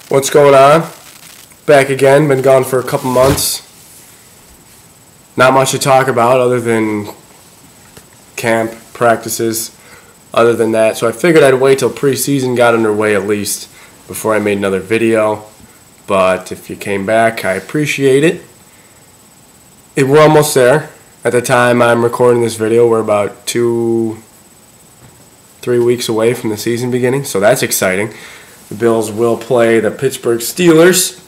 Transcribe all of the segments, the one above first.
What's going on? Back again, been gone for a couple months. Not much to talk about other than camp, practices, other than that. So I figured I'd wait till preseason got underway at least before I made another video. But if you came back, I appreciate it. We're almost there. At the time I'm recording this video, we're about 2-3 weeks away from the season beginning, so that's exciting. The Bills will play the Pittsburgh Steelers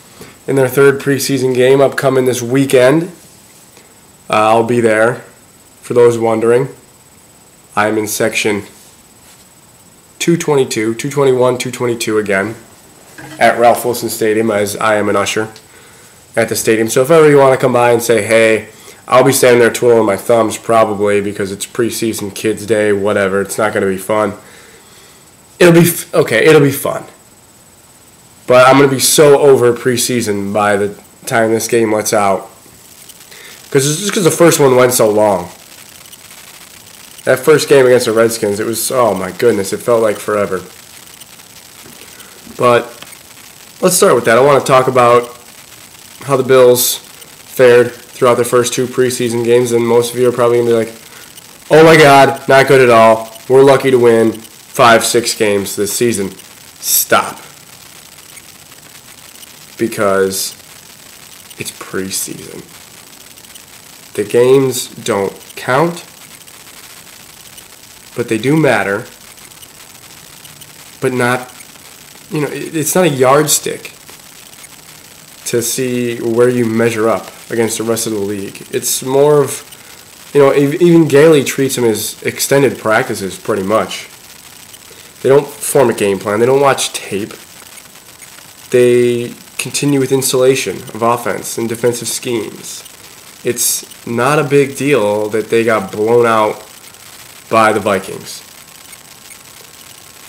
in their third preseason game upcoming this weekend. I'll be there. For those wondering, I'm in section 222, 221, 222 again at Ralph Wilson Stadium, as I am an usher at the stadium. So if ever you want to come by and say, hey, I'll be standing there twiddling my thumbs probably because it's preseason kids day, whatever. It's not going to be fun. It'll be fun. But I'm going to be so over preseason by the time this game lets out. Because the first one went so long. That first game against the Redskins, it was, oh my goodness, it felt like forever. But let's start with that. I want to talk about how the Bills fared throughout their first two preseason games, and most of you are probably going to be like, oh my God, not good at all. We're lucky to win 5-6 games this season. Stop. Because it's preseason. The games don't count, but they do matter. But not, it's not a yardstick to see where you measure up against the rest of the league. It's more of, even Gailey treats them as extended practices pretty much. They don't form a game plan. They don't watch tape. They continue with installation of offense and defensive schemes. It's not a big deal that they got blown out by the Vikings.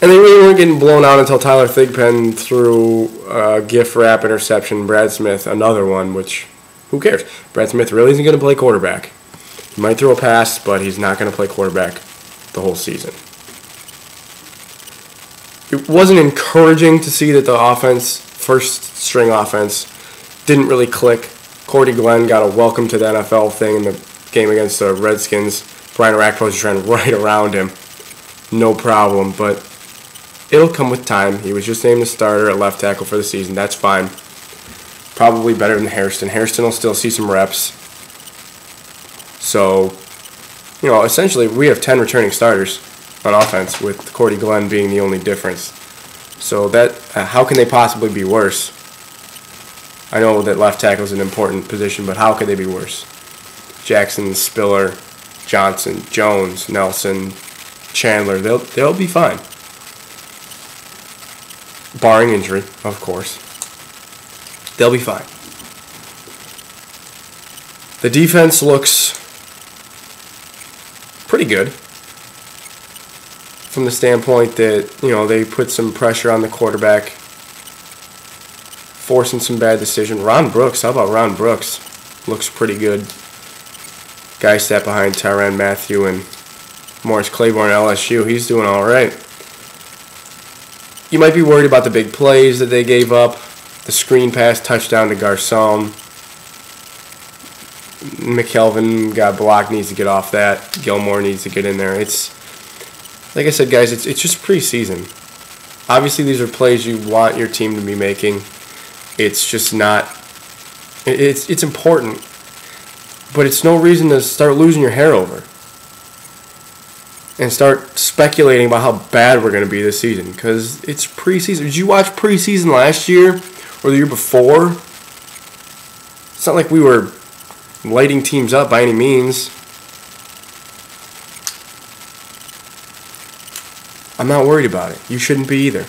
And they really weren't getting blown out until Tyler Thigpen threw a gift wrap interception. Brad Smith, another one, which, who cares? Brad Smith really isn't going to play quarterback. He might throw a pass, but he's not going to play quarterback the whole season. It wasn't encouraging to see that the offense, first-string offense, didn't really click. Cordy Glenn got a welcome to the NFL thing in the game against the Redskins. Brian Orakpo was trying right around him. No problem, but it'll come with time. He was just named the starter at left tackle for the season. That's fine. Probably better than Hairston. Hairston will still see some reps. So, essentially we have 10 returning starters on offense, with Cordy Glenn being the only difference. So that how can they possibly be worse? I know that left tackle is an important position, but how could they be worse? Jackson, Spiller, Johnson, Jones, Nelson, Chandler, they'll be fine. Barring injury, of course. They'll be fine. The defense looks pretty good from the standpoint that, they put some pressure on the quarterback, forcing some bad decisions. Ron Brooks, how about Ron Brooks? Looks pretty good. Guy sat behind Tyrann Mathieu and Morris Claiborne at LSU. He's doing all right. You might be worried about the big plays that they gave up. The screen pass touchdown to Garcon. McKelvin got blocked, needs to get off that. Gilmore needs to get in there. It's, like I said, guys, it's just preseason. Obviously, these are plays you want your team to be making. It's just not. It's important, but it's no reason to start losing your hair over and start speculating about how bad we're going to be this season, because it's preseason. Did you watch preseason last year or the year before? It's not like we were lighting teams up by any means. I'm not worried about it. You shouldn't be either.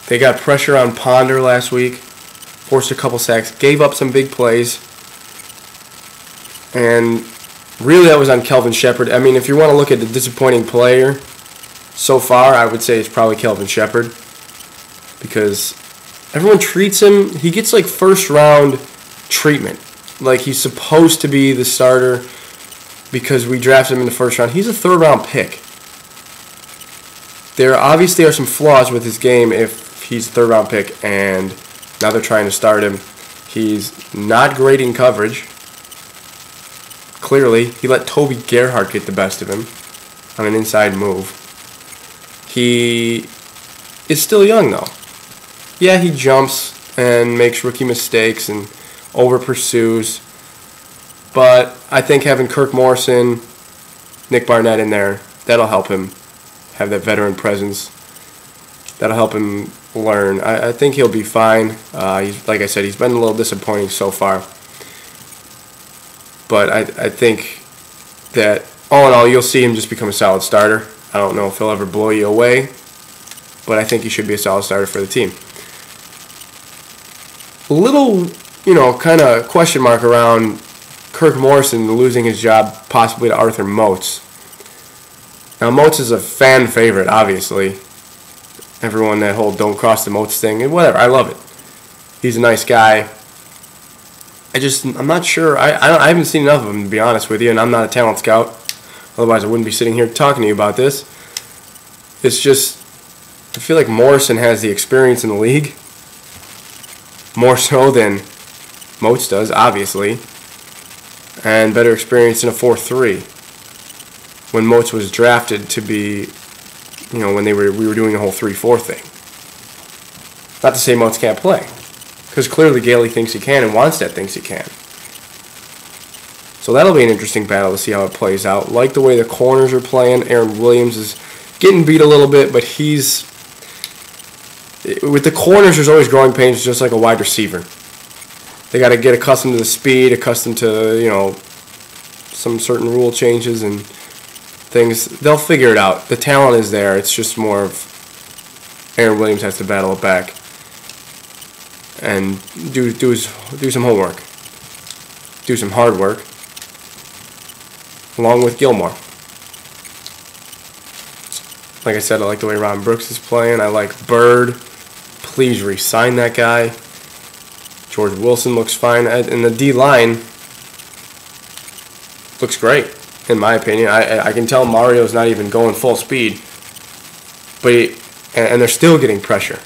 They got pressure on Ponder last week, forced a couple sacks, gave up some big plays, and really that was on Kelvin Sheppard. I mean, if you want to look at the disappointing player so far, I would say it's probably Kelvin Sheppard, because everyone treats him, he gets like first round treatment. Like he's supposed to be the starter because we drafted him in the first round. He's a third round pick. There obviously are some flaws with his game if he's a third-round pick and now they're trying to start him. He's not great in coverage. Clearly, he let Toby Gerhart get the best of him on an inside move. He is still young, though. Yeah, he jumps and makes rookie mistakes and over-pursues. But I think having Kirk Morrison, Nick Barnett in there, that'll help him have that veteran presence. That'll help him learn. I think he'll be fine. He's, like I said, he's been a little disappointing so far. But I think that all in all, you'll see him just become a solid starter. I don't know if he'll ever blow you away, but I think he should be a solid starter for the team. A little, kind of question mark around Kirk Morrison losing his job possibly to Arthur Moats. Now, Moats is a fan favorite, obviously. Everyone that whole "don't cross the Moats" thing, and whatever, I love it. He's a nice guy. I'm not sure. I haven't seen enough of him, to be honest with you, and I'm not a talent scout. Otherwise, I wouldn't be sitting here talking to you about this. It's just, I feel like Morrison has the experience in the league. More so than Moats does, obviously. And better experience in a 4-3. When Moats was drafted to be, when we were doing the whole 3-4 thing. Not to say Moats can't play. Because clearly Gailey thinks he can and Wannstedt thinks he can. So that'll be an interesting battle to see how it plays out. Like the way the corners are playing. Aaron Williams is getting beat a little bit, but with the corners, there's always growing pains, just like a wide receiver. They got to get accustomed to the speed, accustomed to, some certain rule changes and things. They'll figure it out. The talent is there. It's just more of Aaron Williams has to battle it back and do some homework, do some hard work, along with Gilmore. Like I said, I like the way Ron Brooks is playing. I like Bird. Please re-sign that guy. George Wilson looks fine. And the D-line looks great, in my opinion. I can tell Mario's not even going full speed. And they're still getting pressure.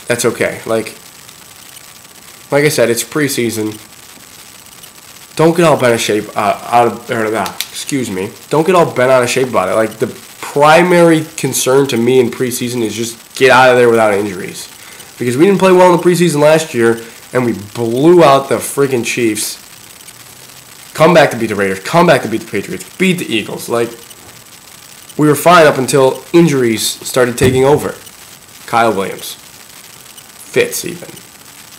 That's okay. Like I said, it's preseason. Don't get all bent out of shape. Don't get all bent out of shape about it. Like, the primary concern to me in preseason is just get out of there without injuries. Because we didn't play well in the preseason last year, and we blew out the freaking Chiefs. Come back to beat the Raiders. Come back to beat the Patriots. Beat the Eagles. Like, we were fine up until injuries started taking over. Kyle Williams. Fitz, even.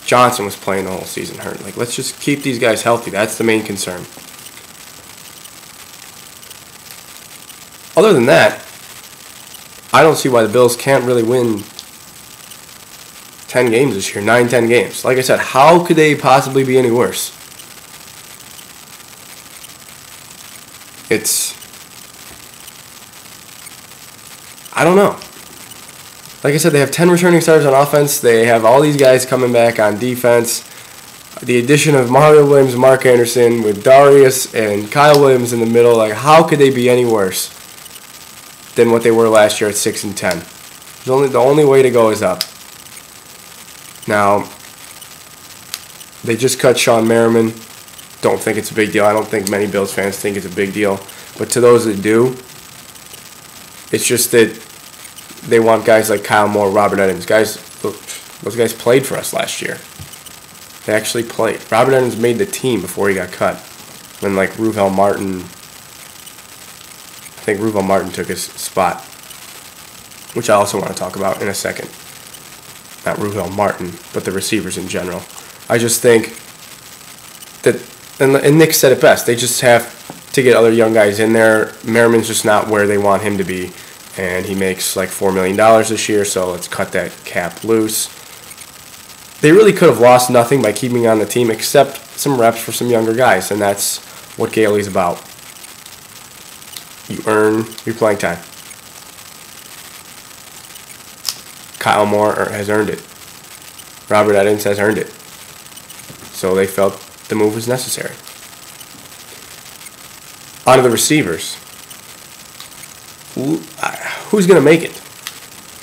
Johnson was playing the whole season hurt. Like, let's just keep these guys healthy. That's the main concern. Other than that, I don't see why the Bills can't really win 10 games this year. 9-10 games. Like I said, how could they possibly be any worse? I don't know. Like I said, they have 10 returning starters on offense. They have all these guys coming back on defense. The addition of Mario Williams and Mark Anderson with Darius and Kyle Williams in the middle, like, how could they be any worse than what they were last year at 6-10? The only way to go is up. Now, they just cut Sean Merriman. Don't think it's a big deal. I don't think many Bills fans think it's a big deal. But to those that do, it's just that they want guys like Kyle Moore, Robert Edens. Those guys played for us last year. They actually played. Robert Edens made the team before he got cut. When, like, Ruvel Martin, I think Ruvel Martin took his spot, which I also want to talk about in a second. Not Ruvel Martin, but the receivers in general. I just think that, and Nick said it best, they just have to get other young guys in there. Merriman's just not where they want him to be, and he makes like $4 million this year, so let's cut that cap loose. They really could have lost nothing by keeping on the team except some reps for some younger guys, and that's what Gailey's about. You earn your playing time. Kyle Moore has earned it. Robert Edens has earned it. So they felt the move was necessary. On to the receivers. who's going to make it?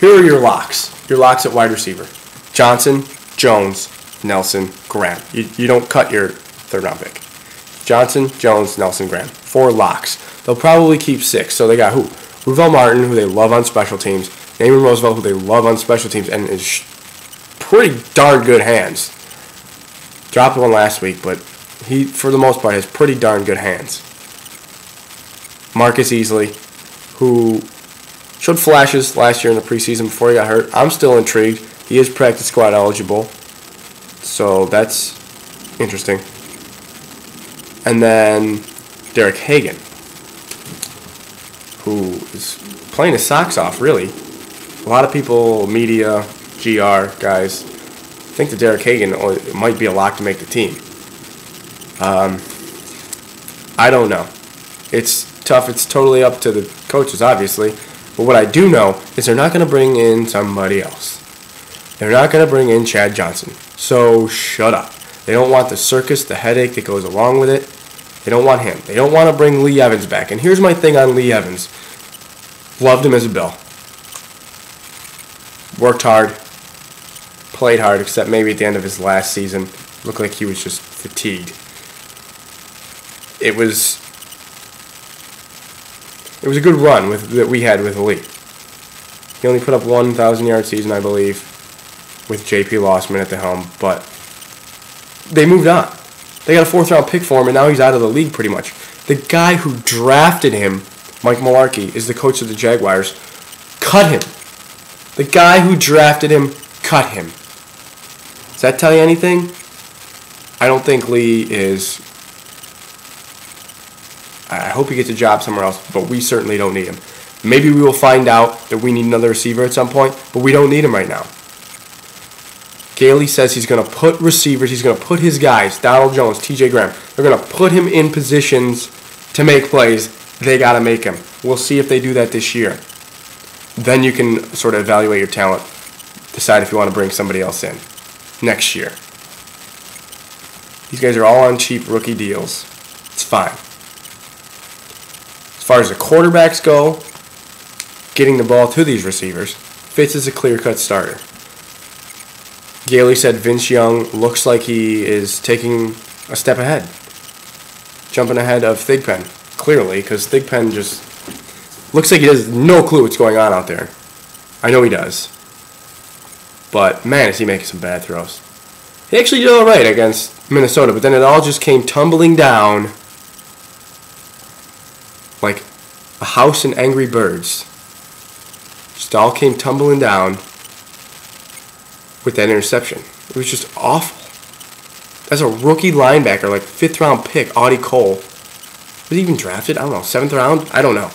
Here are your locks. Your locks at wide receiver. Johnson, Jones, Nelson, Graham. You don't cut your third round pick. Johnson, Jones, Nelson, Graham. 4 locks. They'll probably keep 6. So they got who? Ruvell Martin, who they love on special teams. Naaman Roosevelt, who they love on special teams, and is pretty darn good hands. Dropped one last week, but he, for the most part, has pretty darn good hands. Marcus Easley, who showed flashes last year in the preseason before he got hurt. I'm still intrigued. He is practice squad eligible, so that's interesting. And then Derek Hagan, who is playing his socks off, really. A lot of people, media, GR guys, think that Derek Hagan might be a lock to make the team. I don't know. It's tough. It's totally up to the coaches, obviously. But what I do know is they're not going to bring in somebody else. They're not going to bring in Chad Johnson. So shut up. They don't want the circus, the headache that goes along with it. They don't want him. They don't want to bring Lee Evans back. And here's my thing on Lee Evans. Loved him as a Bill. Worked hard. Played hard, except maybe at the end of his last season. Looked like he was just fatigued. It was a good run that we had with Lee. He only put up 1,000-yard season, I believe, with J.P. Lossman at the helm, but they moved on. They got a 4th-round pick for him, and now he's out of the league pretty much. The guy who drafted him, Mike Mularkey, is the coach of the Jaguars. Cut him. The guy who drafted him, cut him. Does that tell you anything? I don't think Lee is... I hope he gets a job somewhere else, but we certainly don't need him. Maybe we will find out that we need another receiver at some point, but we don't need him right now. Gailey says he's going to put receivers, he's going to put his guys, Donald Jones, TJ Graham, they're going to put him in positions to make plays. They got to make him. We'll see if they do that this year. Then you can sort of evaluate your talent, decide if you want to bring somebody else in next year. These guys are all on cheap rookie deals. It's fine. As far as the quarterbacks go, getting the ball to these receivers, Fitz is a clear-cut starter. Gailey said Vince Young looks like he is taking a step ahead, jumping ahead of Thigpen, clearly, because Thigpen just looks like he has no clue what's going on out there. I know he does. But, man, is he making some bad throws. He actually did all right against Minnesota, but then it all just came tumbling down like a house in Angry Birds. Just all came tumbling down with that interception. It was just awful. As a rookie linebacker, like 5th-round pick, Audie Cole, was he even drafted? I don't know, 7th round? I don't know.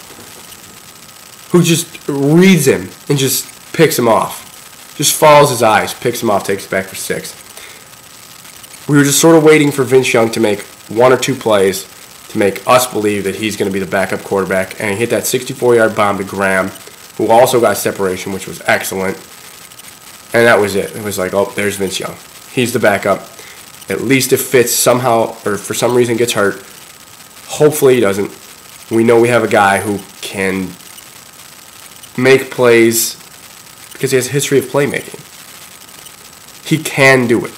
Who just reads him and just picks him off. Just follows his eyes, picks him off, takes it back for 6. We were just sort of waiting for Vince Young to make 1 or 2 plays to make us believe that he's going to be the backup quarterback. And he hit that 64-yard bomb to Graham, who also got separation, which was excellent. And that was it. It was like, oh, there's Vince Young. He's the backup. At least if Fitz somehow or for some reason gets hurt, hopefully he doesn't. We know we have a guy who can make plays because he has a history of playmaking. He can do it.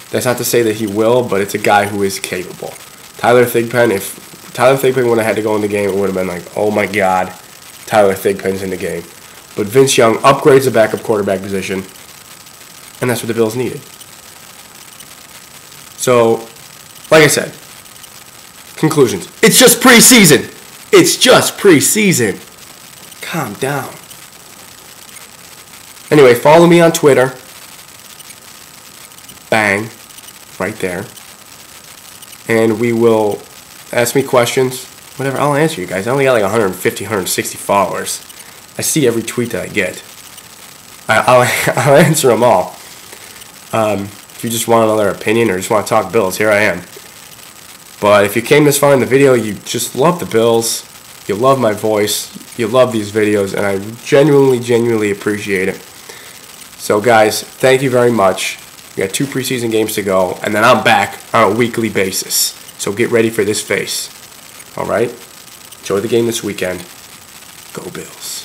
That's not to say that he will, but it's a guy who is capable. Tyler Thigpen, if Tyler Thigpen would have had to go in the game, it would have been like, oh my God, Tyler Thigpen's in the game. But Vince Young upgrades the backup quarterback position, and that's what the Bills needed. So, like I said, conclusions. It's just preseason. It's just preseason. Calm down. Anyway, follow me on Twitter. Bang. Right there. And we will ask me questions. Whatever, I'll answer you guys. I only got like 150, 160 followers. I see every tweet that I get. I'll answer them all. If you just want another opinion or just want to talk Bills, here I am. But if you came this far in the video, you just love the Bills, you love my voice, you love these videos, and I genuinely appreciate it. So guys, thank you very much. We got 2 preseason games to go, and then I'm back on a weekly basis. So get ready for this face. Alright? Enjoy the game this weekend. Go Bills.